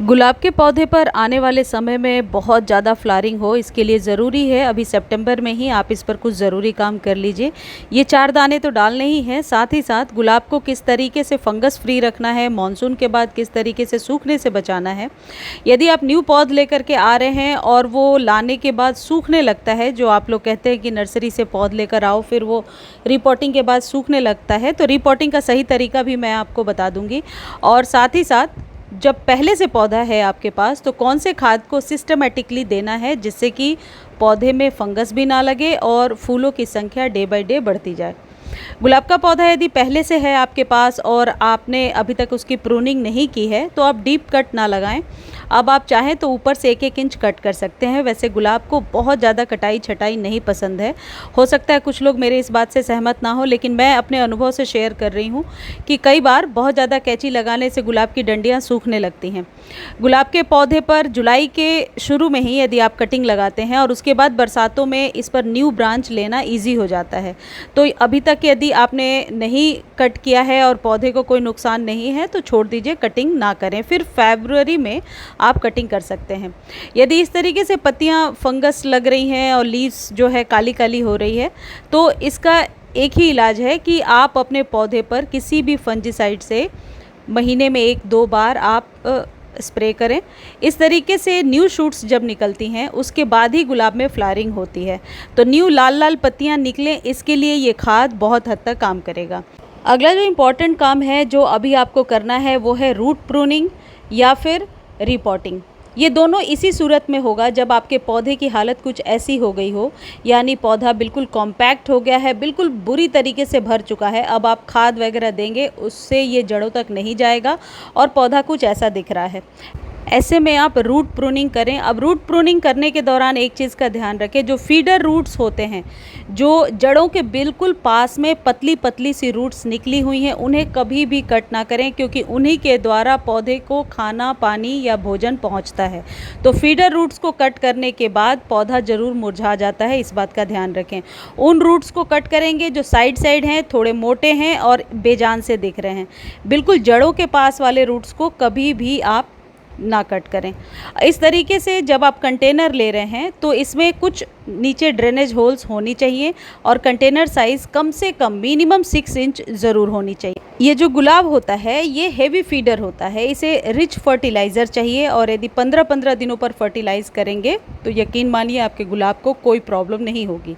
गुलाब के पौधे पर आने वाले समय में बहुत ज़्यादा फ्लावरिंग हो, इसके लिए ज़रूरी है अभी सितंबर में ही आप इस पर कुछ ज़रूरी काम कर लीजिए। ये 4 दाने तो डालने ही हैं, साथ ही साथ गुलाब को किस तरीके से फंगस फ्री रखना है, मानसून के बाद किस तरीके से सूखने से बचाना है। यदि आप न्यू पौध लेकर के आ रहे हैं और वो लाने के बाद सूखने लगता है, जो आप लोग कहते हैं कि नर्सरी से पौध लेकर आओ फिर वो रिपोर्टिंग के बाद सूखने लगता है, तो रिपोर्टिंग का सही तरीका भी मैं आपको बता दूँगी। और साथ ही साथ जब पहले से पौधा है आपके पास तो कौन से खाद को सिस्टमेटिकली देना है जिससे कि पौधे में फंगस भी ना लगे और फूलों की संख्या डे बाय डे बढ़ती जाए। गुलाब का पौधा यदि पहले से है आपके पास और आपने अभी तक उसकी प्रूनिंग नहीं की है तो आप डीप कट ना लगाएं। अब आप चाहें तो ऊपर से 1-1 इंच कट कर सकते हैं। वैसे गुलाब को बहुत ज़्यादा कटाई छटाई नहीं पसंद है। हो सकता है कुछ लोग मेरे इस बात से सहमत ना हो, लेकिन मैं अपने अनुभव से शेयर कर रही हूँ कि कई बार बहुत ज़्यादा कैंची लगाने से गुलाब की डंडियाँ सूखने लगती हैं। गुलाब के पौधे पर जुलाई के शुरू में ही यदि आप कटिंग लगाते हैं और उसके बाद बरसातों में इस पर न्यू ब्रांच लेना ईजी हो जाता है। तो अभी तक यदि आपने नहीं कट किया है और पौधे को कोई नुकसान नहीं है तो छोड़ दीजिए, कटिंग ना करें, फिर फरवरी में आप कटिंग कर सकते हैं। यदि इस तरीके से पत्तियां फंगस लग रही हैं और लीव्स जो है काली काली हो रही है तो इसका एक ही इलाज है कि आप अपने पौधे पर किसी भी फंजीसाइड से महीने में 1-2 बार आप स्प्रे करें। इस तरीके से न्यू शूट्स जब निकलती हैं उसके बाद ही गुलाब में फ्लावरिंग होती है, तो न्यू लाल लाल पत्तियां निकलें इसके लिए ये खाद बहुत हद तक काम करेगा। अगला जो इम्पॉर्टेंट काम है जो अभी आपको करना है वो है रूट प्रूनिंग या फिर रिपोर्टिंग। ये दोनों इसी सूरत में होगा जब आपके पौधे की हालत कुछ ऐसी हो गई हो, यानी पौधा बिल्कुल कॉम्पैक्ट हो गया है, बिल्कुल बुरी तरीके से भर चुका है। अब आप खाद वगैरह देंगे उससे ये जड़ों तक नहीं जाएगा और पौधा कुछ ऐसा दिख रहा है। ऐसे में आप रूट प्रूनिंग करें। अब रूट प्रूनिंग करने के दौरान एक चीज़ का ध्यान रखें, जो फीडर रूट्स होते हैं, जो जड़ों के बिल्कुल पास में पतली पतली सी रूट्स निकली हुई हैं, उन्हें कभी भी कट ना करें क्योंकि उन्हीं के द्वारा पौधे को खाना पानी या भोजन पहुंचता है। तो फीडर रूट्स को कट करने के बाद पौधा ज़रूर मुरझा जाता है, इस बात का ध्यान रखें। उन रूट्स को कट करेंगे जो साइड साइड हैं, थोड़े मोटे हैं और बेजान से दिख रहे हैं। बिल्कुल जड़ों के पास वाले रूट्स को कभी भी आप ना कट करें। इस तरीके से जब आप कंटेनर ले रहे हैं तो इसमें कुछ नीचे ड्रेनेज होल्स होनी चाहिए और कंटेनर साइज़ कम से कम मिनिमम 6 इंच ज़रूर होनी चाहिए। ये जो गुलाब होता है ये हेवी फीडर होता है, इसे रिच फर्टिलाइज़र चाहिए और यदि 15-15 दिनों पर फर्टिलाइज़ करेंगे तो यकीन मानिए आपके गुलाब को कोई प्रॉब्लम नहीं होगी।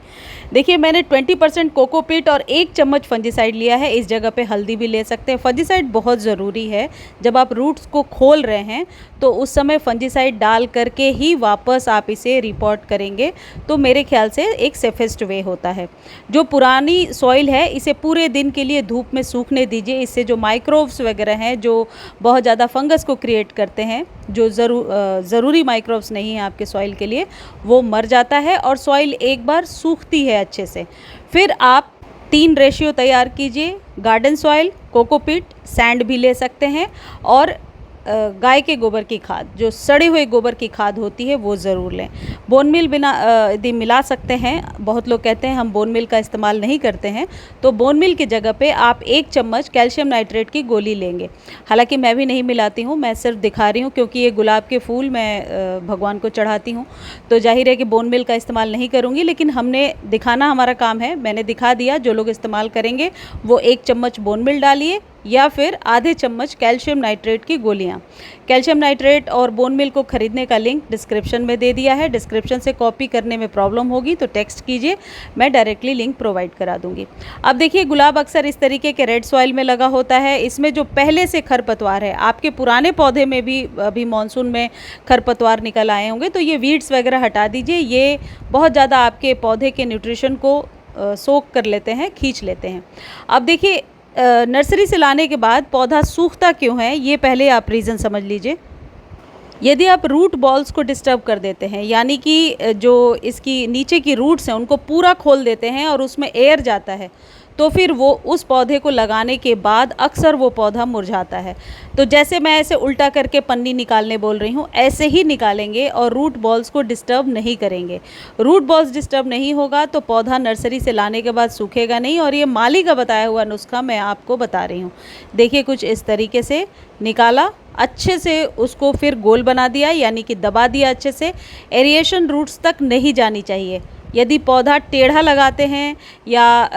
देखिए मैंने 20% कोकोपीट और 1 चम्मच फंजीसाइड लिया है, इस जगह पे हल्दी भी ले सकते हैं। फंजीसाइड बहुत ज़रूरी है, जब आप रूट्स को खोल रहे हैं तो उस समय फंजीसाइड डाल करके ही वापस आप इसे रिपोर्ट करेंगे तो मेरे ख्याल से एक सेफेस्ट वे होता है। जो पुरानी सॉइल है इसे पूरे दिन के लिए धूप में सूखने दीजिए, इससे जो माइक्रोब्स वगैरह हैं जो बहुत ज़्यादा फंगस को क्रिएट करते हैं, जो ज़रूरी माइक्रोब्स नहीं है आपके सॉइल के लिए, वो मर जाता है और सॉइल एक बार सूखती है अच्छे से। फिर आप 3 रेशियो तैयार कीजिए, गार्डन सॉइल, कोकोपीट, सैंड भी ले सकते हैं और गाय के गोबर की खाद, जो सड़े हुए गोबर की खाद होती है वो ज़रूर लें। बोन मिल बिना यदि मिला सकते हैं, बहुत लोग कहते हैं हम बोन मिल का इस्तेमाल नहीं करते हैं, तो बोन मिल की जगह पे आप 1 चम्मच कैल्शियम नाइट्रेट की गोली लेंगे। हालांकि मैं भी नहीं मिलाती हूँ, मैं सिर्फ दिखा रही हूँ क्योंकि ये गुलाब के फूल मैं भगवान को चढ़ाती हूँ, तो जाहिर है कि बोन मिल का इस्तेमाल नहीं करूँगी, लेकिन हमने दिखाना हमारा काम है, मैंने दिखा दिया। जो लोग इस्तेमाल करेंगे वो 1 चम्मच बोन मिल डालिए या फिर आधे चम्मच कैल्शियम नाइट्रेट की गोलियां। कैल्शियम नाइट्रेट और बोन मिल को खरीदने का लिंक डिस्क्रिप्शन में दे दिया है। डिस्क्रिप्शन से कॉपी करने में प्रॉब्लम होगी तो टेक्स्ट कीजिए, मैं डायरेक्टली लिंक प्रोवाइड करा दूंगी। अब देखिए गुलाब अक्सर इस तरीके के रेड सॉइल में लगा होता है, इसमें जो पहले से खरपतवार है, आपके पुराने पौधे में भी अभी मानसून में खरपतवार निकल आए होंगे, तो ये वीड्स वगैरह हटा दीजिए। ये बहुत ज़्यादा आपके पौधे के न्यूट्रिशन को सोख कर लेते हैं, खींच लेते हैं। अब देखिए नर्सरी से लाने के बाद पौधा सूखता क्यों है, ये पहले आप रीज़न समझ लीजिए। यदि आप रूट बॉल्स को डिस्टर्ब कर देते हैं, यानी कि जो इसकी नीचे की रूट्स हैं उनको पूरा खोल देते हैं और उसमें एयर जाता है, तो फिर वो उस पौधे को लगाने के बाद अक्सर वो पौधा मुरझाता है। तो जैसे मैं ऐसे उल्टा करके पन्नी निकालने बोल रही हूँ, ऐसे ही निकालेंगे और रूट बॉल्स को डिस्टर्ब नहीं करेंगे। रूट बॉल्स डिस्टर्ब नहीं होगा तो पौधा नर्सरी से लाने के बाद सूखेगा नहीं। और ये माली का बताया हुआ नुस्खा मैं आपको बता रही हूँ। देखिए कुछ इस तरीके से निकाला, अच्छे से उसको फिर गोल बना दिया, यानी कि दबा दिया अच्छे से। एरिएशन रूट्स तक नहीं जानी चाहिए। यदि पौधा टेढ़ा लगाते हैं या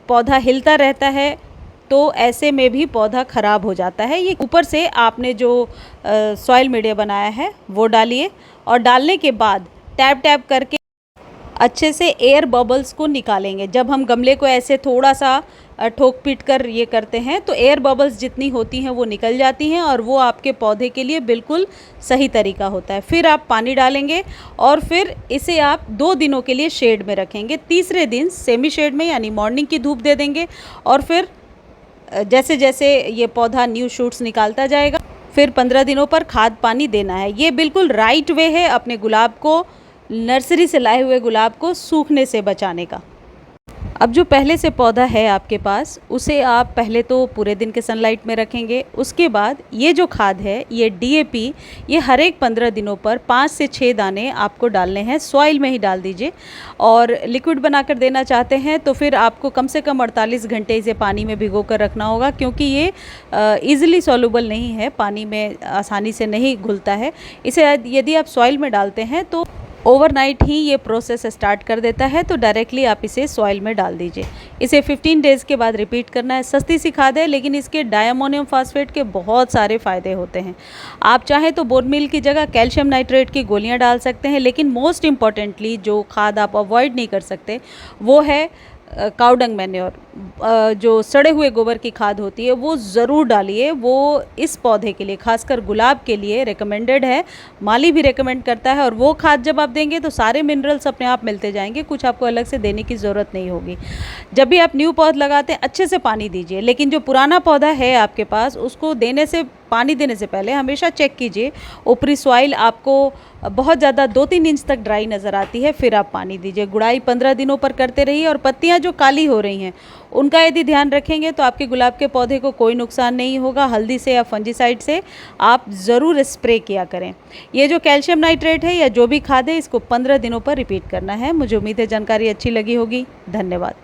पौधा हिलता रहता है तो ऐसे में भी पौधा ख़राब हो जाता है। ये ऊपर से आपने जो सॉइल मीडिया बनाया है वो डालिए और डालने के बाद टैप टैप करके अच्छे से एयर बबल्स को निकालेंगे। जब हम गमले को ऐसे थोड़ा सा ठोक पीट कर ये करते हैं तो एयर बबल्स जितनी होती हैं वो निकल जाती हैं और वो आपके पौधे के लिए बिल्कुल सही तरीका होता है। फिर आप पानी डालेंगे और फिर इसे आप 2 दिनों के लिए शेड में रखेंगे। तीसरे दिन सेमी शेड में यानी मॉर्निंग की धूप दे देंगे और फिर जैसे जैसे ये पौधा न्यू शूट्स निकालता जाएगा फिर 15 दिनों पर खाद पानी देना है। ये बिल्कुल राइट वे है अपने गुलाब को, नर्सरी से लाए हुए गुलाब को सूखने से बचाने का। अब जो पहले से पौधा है आपके पास उसे आप पहले तो पूरे दिन के सनलाइट में रखेंगे। उसके बाद ये जो खाद है ये DAP, ये हर एक 15 दिनों पर 5 से 6 दाने आपको डालने हैं। सॉइल में ही डाल दीजिए। और लिक्विड बनाकर देना चाहते हैं तो फिर आपको कम से कम 48 घंटे इसे पानी में भिगो कर रखना होगा, क्योंकि ये ईज़िली सॉल्युबल नहीं है, पानी में आसानी से नहीं घुलता है। इसे यदि आप सॉइल में डालते हैं तो ओवरनाइट ही ये प्रोसेस स्टार्ट कर देता है, तो डायरेक्टली आप इसे सॉइल में डाल दीजिए। इसे 15 डेज़ के बाद रिपीट करना है। सस्ती सी खाद है लेकिन इसके डायमोनियम फास्फेट के बहुत सारे फ़ायदे होते हैं। आप चाहें तो बोन मील की जगह कैल्शियम नाइट्रेट की गोलियां डाल सकते हैं, लेकिन मोस्ट इम्पॉर्टेंटली जो खाद आप अवॉइड नहीं कर सकते वो है काउडंग मैन्योर। जो सड़े हुए गोबर की खाद होती है वो ज़रूर डालिए। वो इस पौधे के लिए, खासकर गुलाब के लिए रिकमेंडेड है। माली भी रिकमेंड करता है। और वो खाद जब आप देंगे तो सारे मिनरल्स अपने आप मिलते जाएंगे, कुछ आपको अलग से देने की ज़रूरत नहीं होगी। जब भी आप न्यू पौधा लगाते हैं अच्छे से पानी दीजिए, लेकिन जो पुराना पौधा है आपके पास उसको पानी देने से पहले हमेशा चेक कीजिए ऊपरी सॉइल आपको बहुत ज़्यादा 2-3 इंच तक ड्राई नज़र आती है, फिर आप पानी दीजिए। गुड़ाई 15 दिनों पर करते रहिए। और पत्तियां जो काली हो रही हैं उनका यदि ध्यान रखेंगे तो आपके गुलाब के पौधे को कोई नुकसान नहीं होगा। हल्दी से या फंजीसाइड से आप ज़रूर स्प्रे किया करें। ये जो कैल्शियम नाइट्रेट है या जो भी खाद है इसको 15 दिनों पर रिपीट करना है। मुझे उम्मीद है जानकारी अच्छी लगी होगी। धन्यवाद।